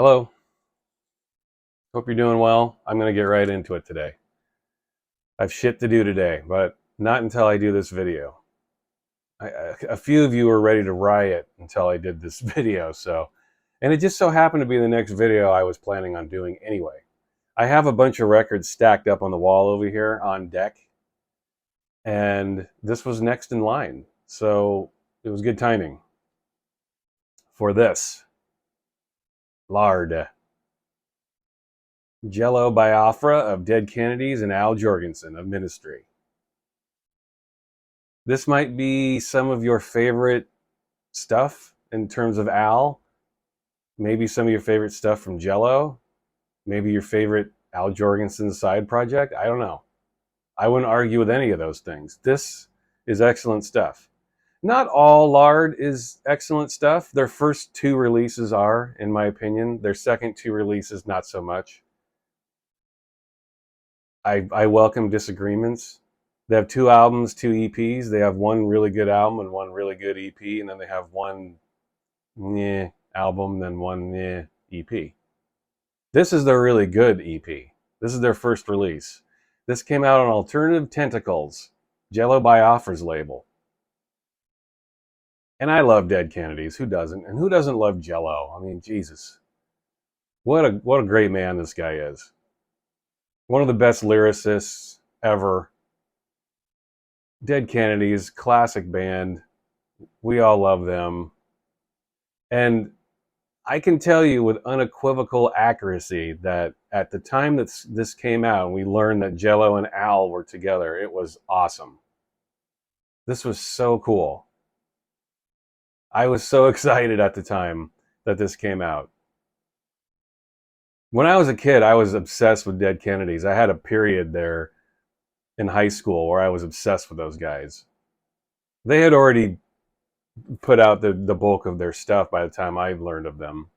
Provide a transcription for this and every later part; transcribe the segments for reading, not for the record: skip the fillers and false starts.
Hello, hope you're doing well. I'm going to get right into it today. I've shit to do today, but not until I do this video. A few of you were ready to riot until I did this video, and it just so happened to be the next video I was planning on doing anyway. I have a bunch of records stacked up on the wall over here on deck, and this was next in line, so it was good timing for this. Lard-The. Jello Biafra of Dead Kennedys and Al Jourgensen of Ministry. This might be some of your favorite stuff in terms of Al. Maybe some of your favorite stuff from Jello. Maybe your favorite Al Jourgensen side project. I don't know. I wouldn't argue with any of those things. This is excellent stuff. Not all Lard is excellent stuff. Their first two releases are, in my opinion. Their second two releases, not so much. I welcome disagreements. They have two albums, two EPs. They have one really good album and one really good EP, and then they have one album, then one EP. This is their really good EP. This is their first release. This came out on Alternative Tentacles, Jello Biafra's label. And I love Dead Kennedys. Who doesn't? And who doesn't love Jello? I mean, Jesus. What a great man this guy is. One of the best lyricists ever. Dead Kennedys, classic band. We all love them. And I can tell you with unequivocal accuracy that at the time that this came out, and we learned that Jello and Al were together, it was awesome. This was so cool. I was so excited at the time that this came out. When I was a kid, I was obsessed with Dead Kennedys. I had a period there in high school where I was obsessed with those guys. They had already put out the bulk of their stuff by the time I learned of them.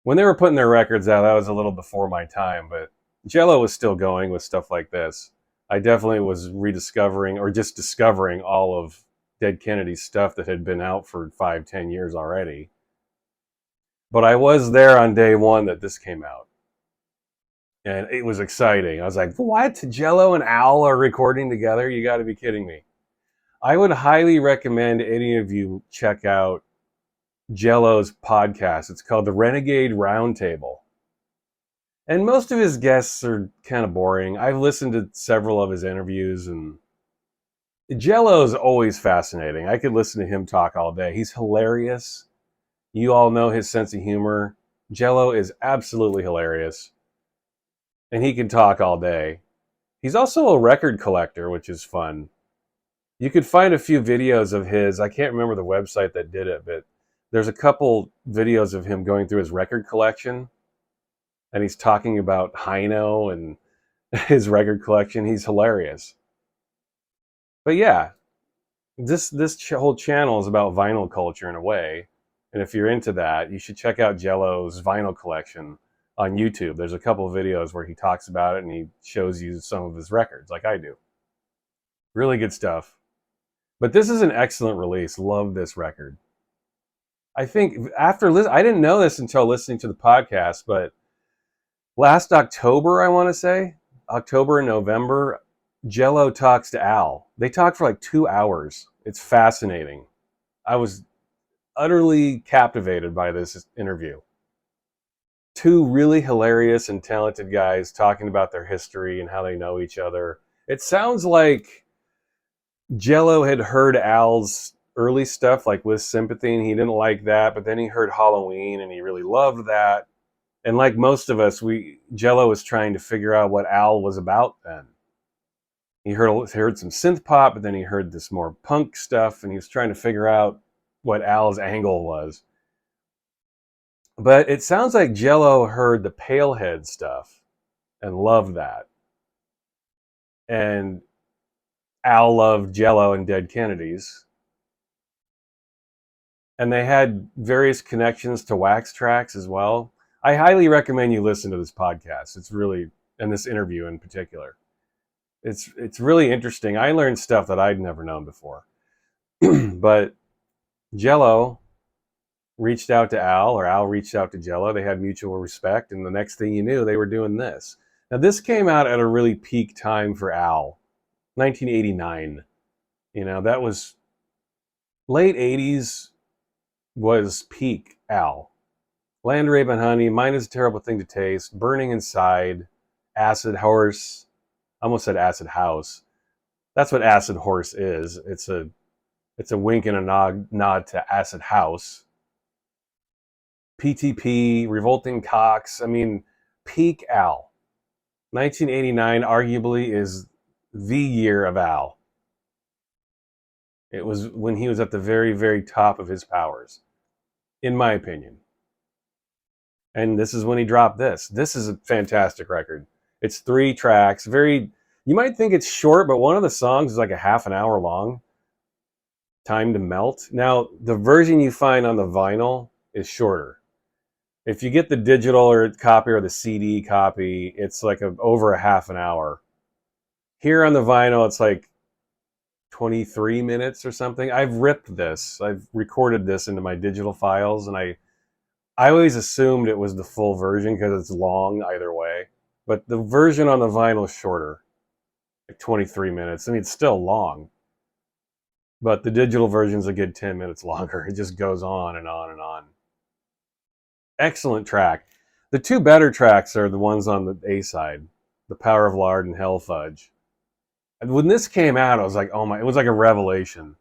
When they were putting their records out, that was a little before my time, but Jello was still going with stuff like this. I definitely was rediscovering or just discovering all of Dead Kennedy's stuff that had been out for 5-10 years already. But I was there on day one that this came out. And it was exciting. I was like, what? Jello and Al are recording together? You got to be kidding me. I would highly recommend any of you check out Jello's podcast. It's called the Renegade Roundtable. And most of his guests are kind of boring. I've listened to several of his interviews, and Jello is always fascinating. I could listen to him talk all day. He's hilarious. You all know his sense of humor. Jello is absolutely hilarious. And he can talk all day. He's also a record collector, which is fun. You could find a few videos of his. I can't remember the website that did it, but there's a couple videos of him going through his record collection. And he's talking about Hino and his record collection. He's hilarious. But yeah, this whole channel is about vinyl culture in a way. And if you're into that, you should check out Jello's vinyl collection on YouTube. There's a couple of videos where he talks about it and he shows you some of his records, like I do. Really good stuff. But this is an excellent release. Love this record. I think I didn't know this until listening to the podcast, but last October, I want to say, October and November, Jello talks to Al. They talk for like 2 hours. It's fascinating. I was utterly captivated by this interview. Two really hilarious and talented guys talking about their history and how they know each other. It sounds like Jello had heard Al's early stuff, like With Sympathy, and he didn't like that, but then he heard Halloween and he really loved that. And like most of us, Jello was trying to figure out what Al was about then. He heard some synth pop, but then he heard this more punk stuff, and he was trying to figure out what Al's angle was. But it sounds like Jello heard the Palehead stuff and loved that. And Al loved Jello and Dead Kennedys. And they had various connections to Wax Trax as well. I highly recommend you listen to this podcast. It's really, and this interview in particular. It's really interesting. I learned stuff that I'd never known before. But Jello reached out to Al, or Al reached out to Jello. They had mutual respect, and the next thing you knew, they were doing this. Now, this came out at a really peak time for Al, 1989. You know, that was late 80s was peak Al. Land, Rape, and Honey, Mine is a Terrible Thing to Taste, Burning Inside, Acid Horse. I almost said Acid House. That's what Acid Horse is. It's a wink and a nod to Acid House. PTP, Revolting Cocks. I mean, peak Al. 1989 arguably is the year of Al. It was when he was at the very, very top of his powers, in my opinion. And this is when he dropped this. This is a fantastic record. It's 3 tracks. You might think it's short, but one of the songs is like a half an hour long. Time to Melt. Now, the version you find on the vinyl is shorter. If you get the digital or copy or the CD copy, it's like over a half an hour. Here on the vinyl, it's like 23 minutes or something. I've ripped this. I've recorded this into my digital files, and I always assumed it was the full version because it's long either way. But the version on the vinyl is shorter, like 23 minutes. I mean, it's still long. But the digital version's a good 10 minutes longer. It just goes on and on and on. Excellent track. The 2 better tracks are the ones on the A side, The Power of Lard and Hell Fudge. And when this came out, I was like, oh my, it was like a revelation.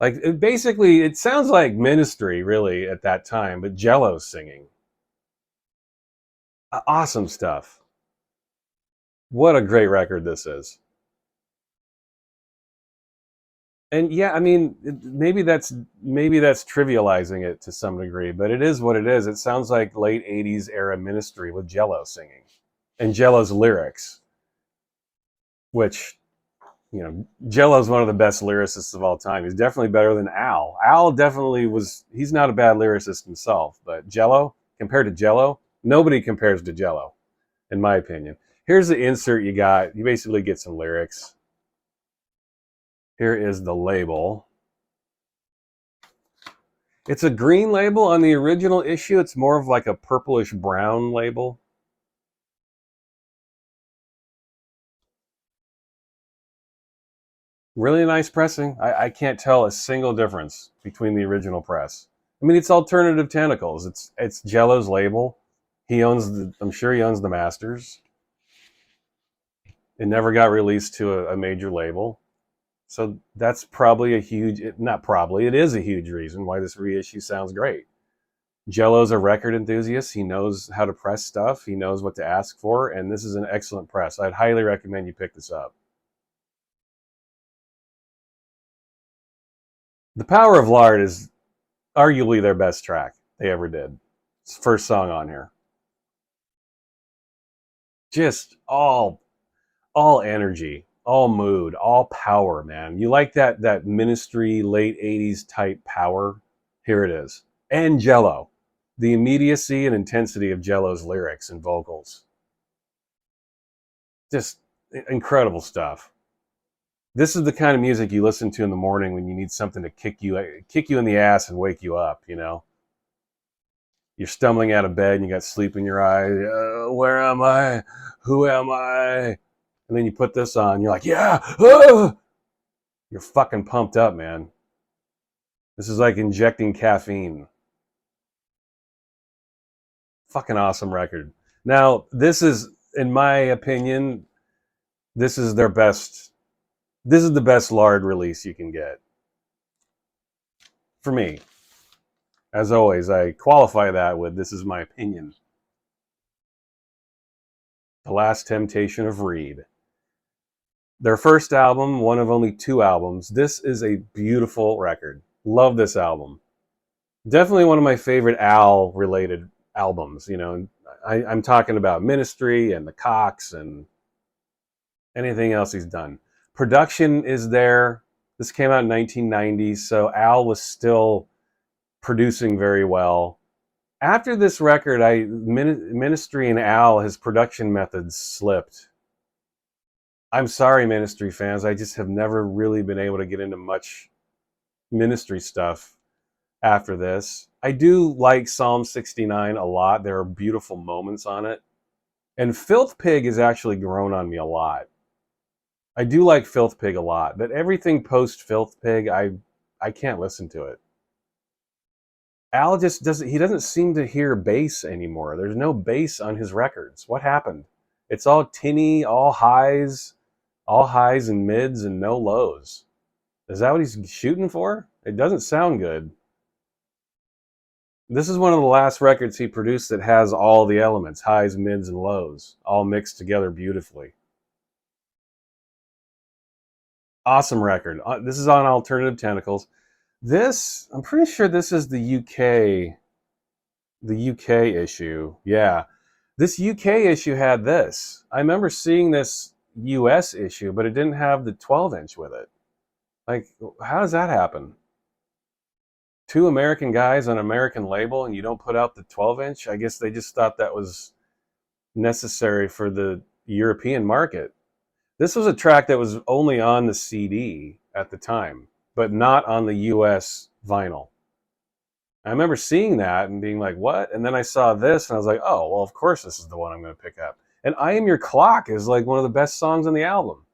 Like, it sounds like Ministry, really, at that time, but Jello's singing. Awesome stuff. What a great record this is. And yeah, I mean, maybe that's trivializing it to some degree, but it is what it is. It sounds like late 80s era Ministry with Jello singing. And Jello's lyrics, which, you know, Jello's one of the best lyricists of all time. He's definitely better than Al. Al definitely he's not a bad lyricist himself, but Jello, compared to Jello, nobody compares to Jello, in my opinion. Here's the insert you got. You basically get some lyrics. Here is the label. It's a green label. On the original issue, it's more of like a purplish brown label. Really nice pressing. I can't tell a single difference between the original press. I mean, it's Alternative Tentacles. It's Jello's label. I'm sure he owns the masters. It never got released to a major label. So that's probably it is a huge reason why this reissue sounds great. Jello's a record enthusiast. He knows how to press stuff. He knows what to ask for, and this is an excellent press. I'd highly recommend you pick this up. The Power of Lard is arguably their best track they ever did. It's the first song on here. Just all energy, all mood, all power, man. You like that Ministry late 80s type power? Here it is. And Jello. The immediacy and intensity of Jello's lyrics and vocals. Just incredible stuff. This is the kind of music you listen to in the morning when you need something to kick you in the ass and wake you up, you know? You're stumbling out of bed and you got sleep in your eyes. Where am I? Who am I? And then you put this on. You're like, yeah. You're fucking pumped up, man. This is like injecting caffeine. Fucking awesome record. Now, this is, in my opinion, this is their best. This is the best Lard release you can get. For me. As always, I qualify that with, this is my opinion. The Last Temptation of Reed. Their first album, one of only 2 albums. This is a beautiful record. Love this album. Definitely one of my favorite Al-related albums. You know, I'm talking about Ministry and the Cox and anything else he's done. Production is there. This came out in 1990, so Al was still producing very well. After this record, Ministry and Al, his production methods slipped. I'm sorry, Ministry fans. I just have never really been able to get into much Ministry stuff after this. I do like Psalm 69 a lot. There are beautiful moments on it. And Filth Pig has actually grown on me a lot. I do like Filth Pig a lot, but everything post Filth Pig, I can't listen to it. Al just doesn't, he doesn't seem to hear bass anymore. There's no bass on his records. What happened? It's all tinny, all highs and mids and no lows. Is that what he's shooting for? It doesn't sound good. This is one of the last records he produced that has all the elements, highs, mids, and lows, all mixed together beautifully. Awesome record. This is on Alternative Tentacles. This, I'm pretty sure this is the UK issue. Yeah. This UK issue had this. I remember seeing this US issue, but it didn't have the 12-inch with it. Like, how does that happen? Two American guys on an American label and you don't put out the 12-inch? I guess they just thought that was necessary for the European market. This was a track that was only on the CD at the time, but not on the US vinyl. I remember seeing that and being like, what? And then I saw this and I was like, oh, well, of course this is the one I'm going to pick up. And I Am Your Clock is like one of the best songs on the album.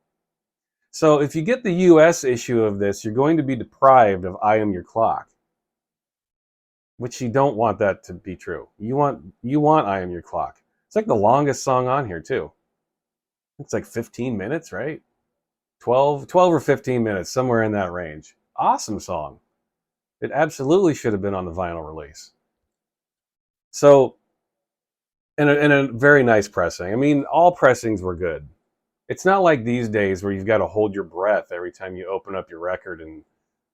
So if you get the US issue of this, you're going to be deprived of I Am Your Clock, which you don't want that to be true. You want I Am Your Clock. It's like the longest song on here too. It's like 15 minutes, right? 12 or 15 minutes, somewhere in that range. Awesome song. It absolutely should have been on the vinyl release. So, and a very nice pressing. I mean, all pressings were good. It's not like these days where you've got to hold your breath every time you open up your record and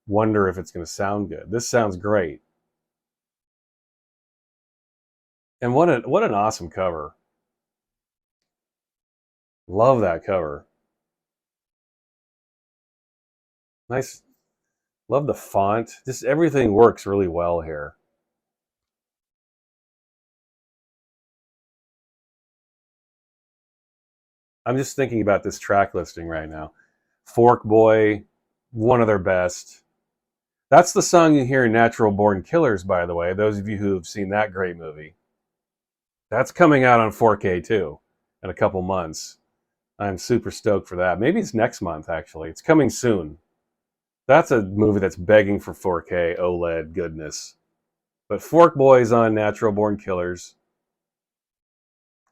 wonder if it's going to sound good. This sounds great. And what an awesome cover. Love that cover. Nice. Love the font. Just everything works really well here. I'm just thinking about this track listing right now. Fork Boy, one of their best. That's the song you hear in Natural Born Killers, by the way, those of you who have seen that great movie. That's coming out on 4K too in a couple months. I'm super stoked for that. Maybe it's next month, actually. It's coming soon. That's a movie that's begging for 4K OLED goodness. But Fork Boy's on Natural Born Killers.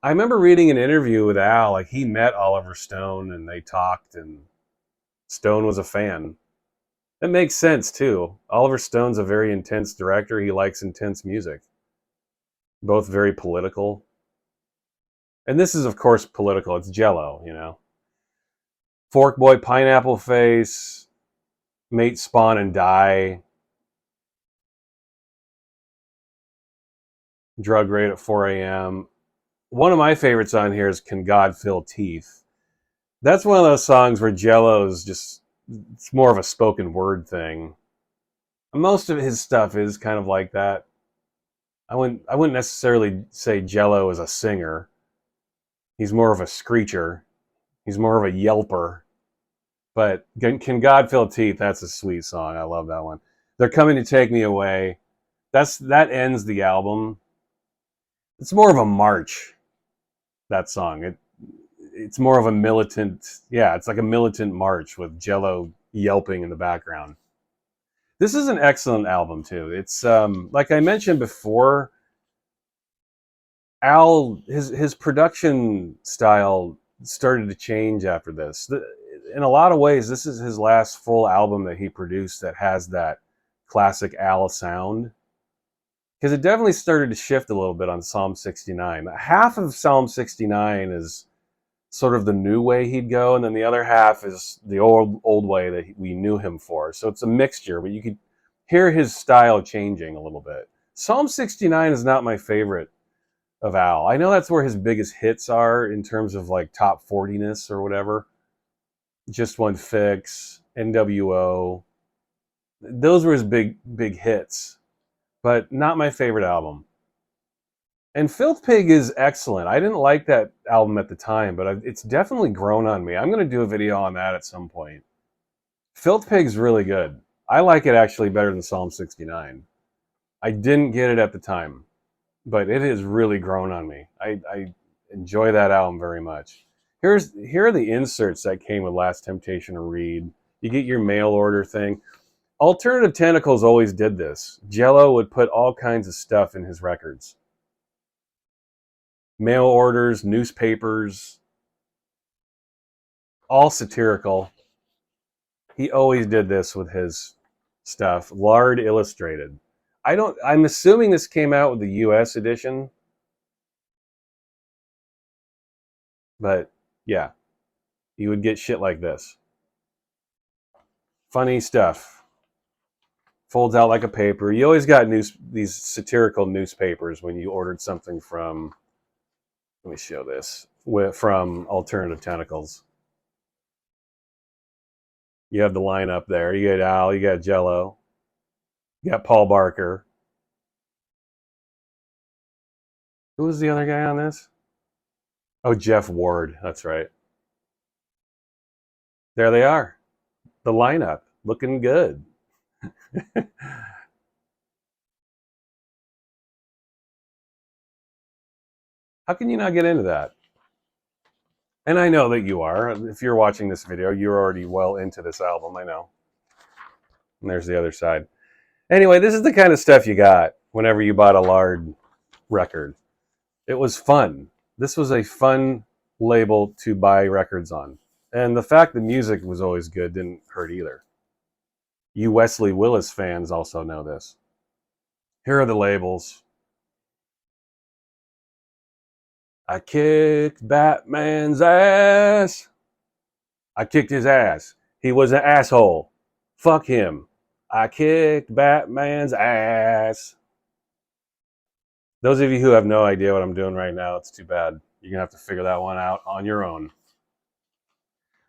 I remember reading an interview with Al, like he met Oliver Stone and they talked and Stone was a fan. It makes sense too. Oliver Stone's a very intense director. He likes intense music. Both very political. And this is of course political. It's Jello, you know. Fork Boy, Pineapple Face, Mate, Spawn and Die. Drug Rate at 4 a.m. One of my favorites on here is Can God Fill Teeth. That's one of those songs where Jello's just, it's more of a spoken word thing. Most of his stuff is kind of like that. I wouldn't necessarily say Jello is a singer. He's more of a screecher. He's more of a yelper. But Can God Fill Teeth, that's a sweet song. I love that one. They're Coming to Take Me Away. That ends the album. It's more of a march, that song. It's more of a militant, yeah, it's like a militant march with Jello yelping in the background. This is an excellent album too. It's like I mentioned before, Al, his production style started to change after this. In a lot of ways, this is his last full album that he produced that has that classic Al sound. Because it definitely started to shift a little bit on Psalm 69. Half of Psalm 69 is sort of the new way he'd go, and then the other half is the old way that we knew him for. So it's a mixture, but you could hear his style changing a little bit. Psalm 69 is not my favorite of Al. I know that's where his biggest hits are in terms of like top 40ness or whatever. Just One Fix, NWO. Those were his big hits, but not my favorite album. And Filth Pig is excellent. I didn't like that album at the time, but it's definitely grown on me. I'm going to do a video on that at some point. Filth Pig's really good. I like it actually better than Psalm 69. I didn't get it at the time, but it has really grown on me. I enjoy that album very much. Here are the inserts that came with Last Temptation to Read. You get your mail order thing. Alternative Tentacles always did this. Jello would put all kinds of stuff in his records. Mail orders, newspapers, all satirical. He always did this with his stuff. Lard Illustrated. I'm assuming this came out with the US edition. But yeah, you would get shit like this. Funny stuff. Folds out like a paper. You always got these satirical newspapers when you ordered something from, let me show this, from Alternative Tentacles. You have the lineup there. You got Al, you got Jello, you got Paul Barker. Who was the other guy on this? Oh, Jeff Ward. That's right. There they are. The lineup. Looking good. How can you not get into that? And I know that you are. If you're watching this video, you're already well into this album. I know. And there's the other side. Anyway, this is the kind of stuff you got whenever you bought a Lard record. It was fun. This was a fun label to buy records on. And the fact that music was always good didn't hurt either. You Wesley Willis fans also know this. Here are the labels. I kicked Batman's ass. I kicked his ass. He was an asshole. Fuck him. I kicked Batman's ass. Those of you who have no idea what I'm doing right now, it's too bad. You're going to have to figure that one out on your own.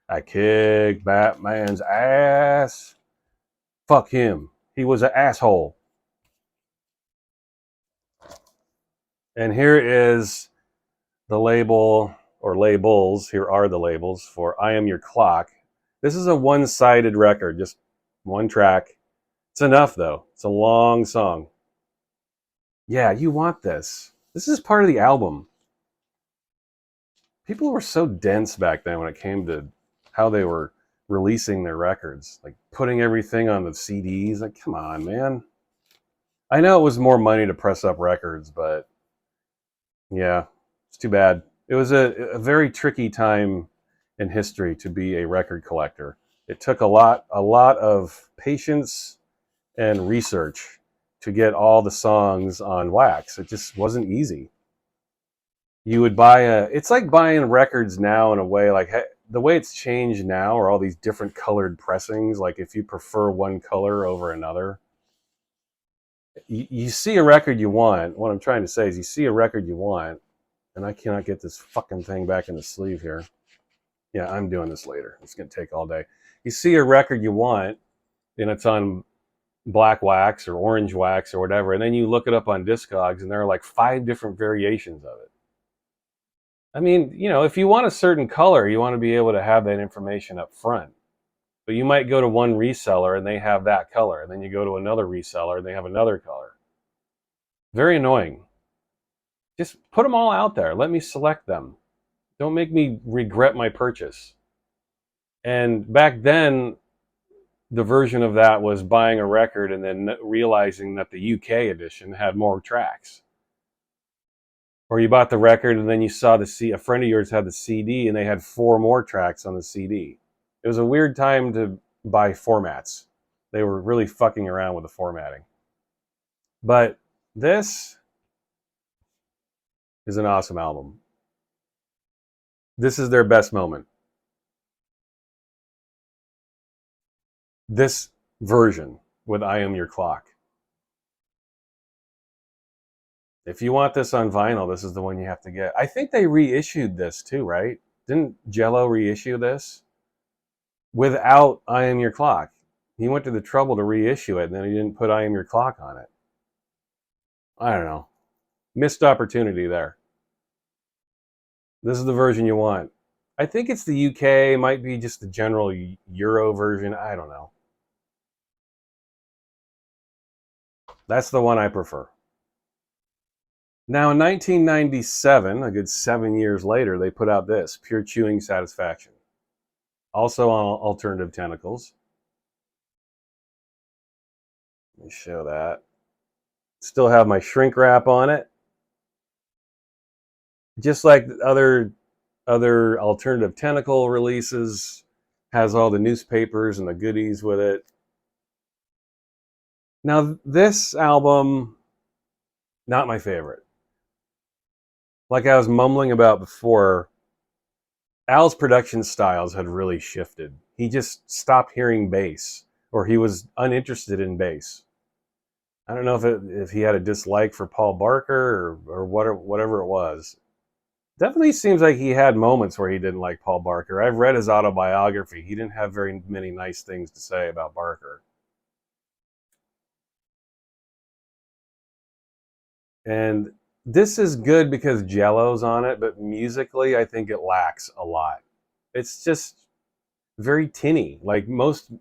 I kicked Batman's ass. Fuck him. He was an asshole. And here is the label, or labels. Here are the labels for I Am Your Clock. This is a one-sided record, just one track. It's enough, though. It's a long song. Yeah, you want this. This is part of the album. People were so dense back then when it came to how they were releasing their records, like putting everything on the CDs. Like, come on, man. I know it was more money to press up records, but yeah, it's too bad. It was a very tricky time in history to be a record collector. It took a lot of patience and research to get all the songs on wax. It just wasn't easy. You would it's like buying records now in a way, like the way it's changed now are all these different colored pressings. Like if you prefer one color over another, you see a record you want. What I'm trying to say is you see a record you want, and I cannot get this fucking thing back in the sleeve here. Yeah, I'm doing this later. It's going to take all day. You see a record you want, and it's on black wax or orange wax or whatever, and then you look it up on Discogs, and there are like 5 different variations of it. I mean, if you want a certain color, you want to be able to have that information up front. But you might go to one reseller and they have that color, and then you go to another reseller and they have another color. Very annoying. Just put them all out there. Let me select them. Don't make me regret my purchase. And back then, the version of that was buying a record and then realizing that the UK edition had more tracks. Or you bought the record and then you saw a friend of yours had the CD and they had 4 more tracks on the CD. It was a weird time to buy formats. They were really fucking around with the formatting. But this is an awesome album. This is their best moment. This version with I Am Your Clock. If you want this on vinyl, this is the one you have to get. I think they reissued this too, right? Didn't Jello reissue this? Without I Am Your Clock. He went to the trouble to reissue it, and then he didn't put I Am Your Clock on it. I don't know. Missed opportunity there. This is the version you want. I think it's the UK, might be just the general Euro version. I don't know. That's the one I prefer. Now, in 1997, a good 7 years later, they put out this, Pure Chewing Satisfaction. Also on Alternative Tentacles. Let me show that. Still have my shrink wrap on it. Just like other Alternative Tentacle releases, has all the newspapers and the goodies with it. Now, this album, not my favorite. Like I was mumbling about before, Al's production styles had really shifted. He just stopped hearing bass, or he was uninterested in bass. I don't know if he had a dislike for Paul Barker or whatever it was. Definitely seems like he had moments where he didn't like Paul Barker. I've read his autobiography. He didn't have very many nice things to say about Barker. And this is good because Jello's on it, but musically I think it lacks a lot. It's just very tinny. Like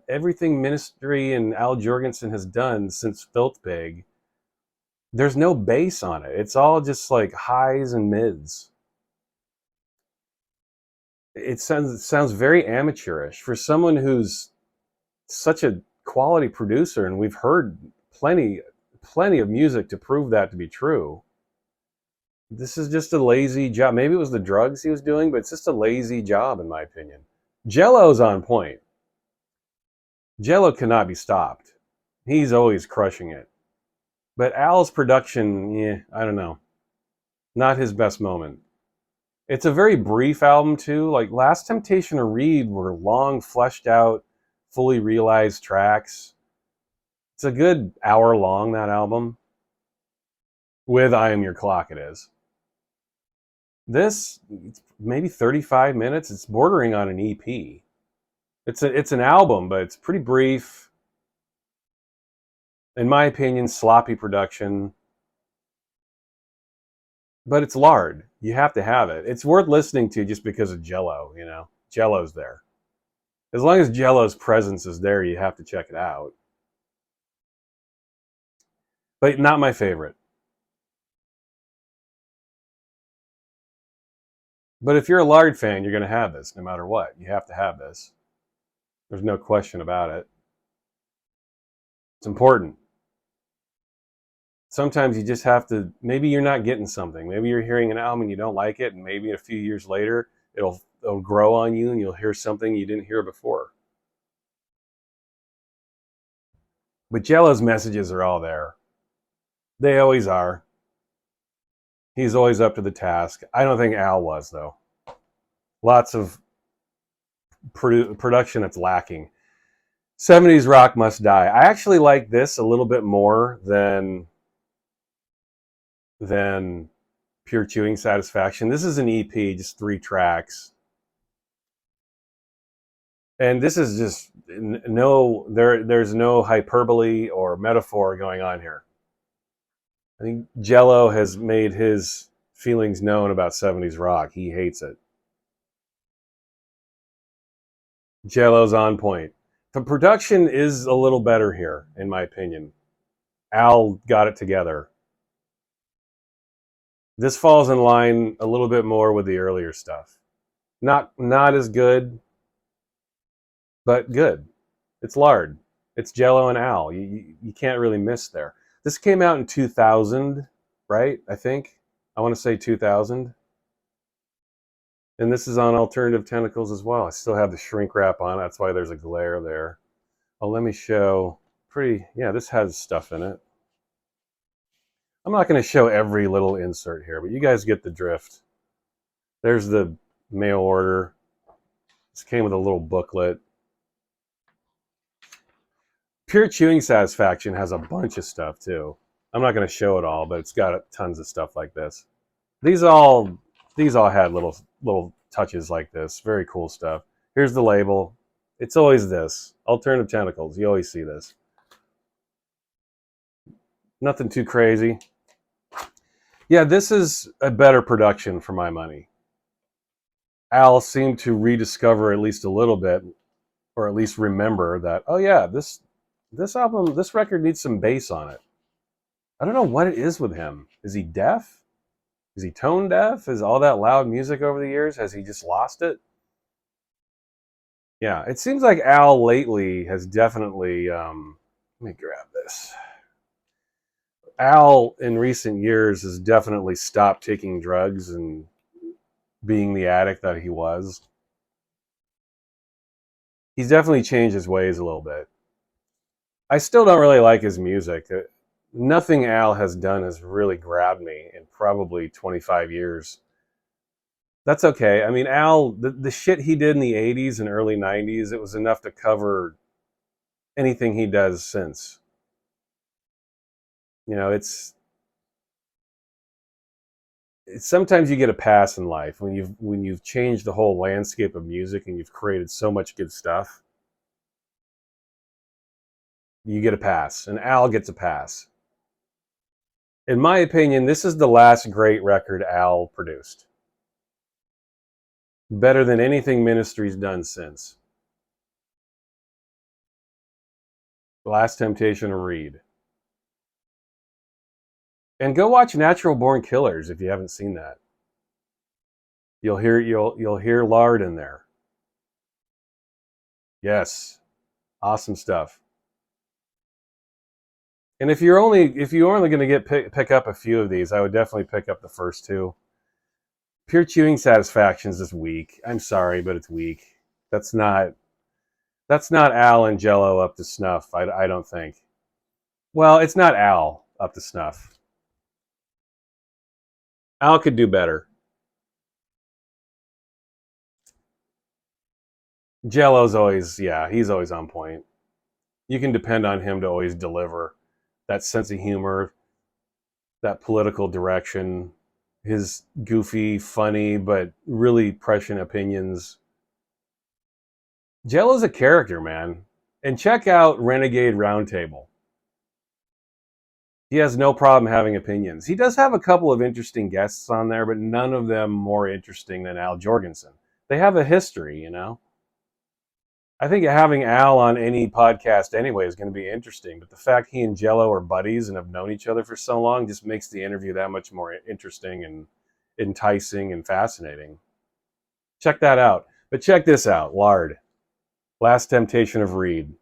everything Ministry and Al Jourgensen has done since Filth Pig, there's no bass on it. It's all just like highs and mids. It sounds very amateurish for someone who's such a quality producer, and we've heard plenty of music to prove that to be true. This is just a lazy job. Maybe it was the drugs he was doing, but it's just a lazy job in my opinion. Jello's on point. Jello cannot be stopped. He's always crushing it. But Al's production, I don't know. Not his best moment. It's a very brief album too. Like Last Temptation to Read were long, fleshed out, fully realized tracks. It's a good hour long, that album. With I Am Your Clock, it is. This, it's maybe 35 minutes. It's bordering on an EP. It's an album, but it's pretty brief. In my opinion, sloppy production. But it's Lard. You have to have it. It's worth listening to just because of Jello, you know. Jello's there. As long as Jello's presence is there, you have to check it out. But not my favorite. But if you're a Lard fan, you're going to have this no matter what. You have to have this. There's no question about it. It's important. Sometimes you just have to, maybe you're not getting something. Maybe you're hearing an album and you don't like it, and maybe a few years later it'll grow on you and you'll hear something you didn't hear before. But Jello's messages are all there. They always are. He's always up to the task. I don't think Al was, though. Lots of production that's lacking. 70s rock must die. I actually like this a little bit more than Pure Chewing Satisfaction. This is an EP, just 3 tracks. And this is just there's no hyperbole or metaphor going on here. I think Jello has made his feelings known about 70s rock. He hates it. Jello's on point. The production is a little better here, in my opinion. Al got it together. This falls in line a little bit more with the earlier stuff. Not as good, but good. It's Lard. It's Jello and Al. You can't really miss there. This came out in 2000, right? I think. I want to say 2000. And this is on Alternative Tentacles as well. I still have the shrink wrap on. That's why there's a glare there. Oh, let me show. Yeah, this has stuff in it. I'm not going to show every little insert here, but you guys get the drift. There's the mail order. This came with a little booklet. Pure Chewing Satisfaction has a bunch of stuff too. I'm not going to show it all, but it's got tons of stuff like this. These all had little touches like this. Very cool stuff. Here's the label. It's always this. Alternative Tentacles. You always see this. Nothing too crazy. Yeah, this is a better production for my money. Al seemed to rediscover at least a little bit, or at least remember that, oh yeah, this album, this record needs some bass on it. I don't know what it is with him. Is he deaf? Is he tone deaf? Is all that loud music over the years, has he just lost it? Yeah, it seems like Al lately has definitely. Let me grab this. Al in recent years has definitely stopped taking drugs and being the addict that he was. He's definitely changed his ways a little bit. I still don't really like his music. Nothing Al has done has really grabbed me in probably 25 years. That's okay. I mean, Al, the shit he did in the 80s and early 90s, it was enough to cover anything he does since. You know, it's sometimes you get a pass in life when you've changed the whole landscape of music and you've created so much good stuff. You get a pass, and Al gets a pass. In my opinion, this is the last great record Al produced. Better than anything Ministry's done since. Last Temptation of Reed. And go watch Natural Born Killers if you haven't seen that. You'll hear Lard in there. Yes. Awesome stuff. And if you're only going to pick up a few of these, I would definitely pick up the first two. Pure Chewing Satisfaction is just weak. I'm sorry, but it's weak. That's not Al and Jello up to snuff. I don't think. Well, it's not Al up to snuff. Al could do better. Jello's always, yeah, he's always on point. You can depend on him to always deliver that sense of humor, that political direction, his goofy, funny, but really prescient opinions. Jello's a character, man. And check out Renegade Roundtable. He has no problem having opinions. He does have a couple of interesting guests on there, but none of them more interesting than Al Jourgensen. They have a history, you know? I think having Al on any podcast anyway is going to be interesting, but the fact he and Jello are buddies and have known each other for so long just makes the interview that much more interesting and enticing and fascinating. Check that out. But check this out, Lard. Last Temptation of Reed.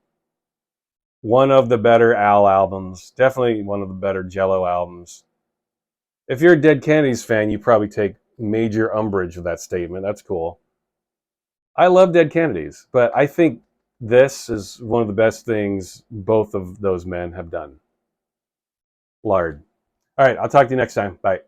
One of the better Al albums. Definitely one of the better Jello albums. If you're a Dead Kennedys fan, you probably take major umbrage with that statement. That's cool. I love Dead Kennedys, but I think this is one of the best things both of those men have done. Lard. All right, I'll talk to you next time. Bye.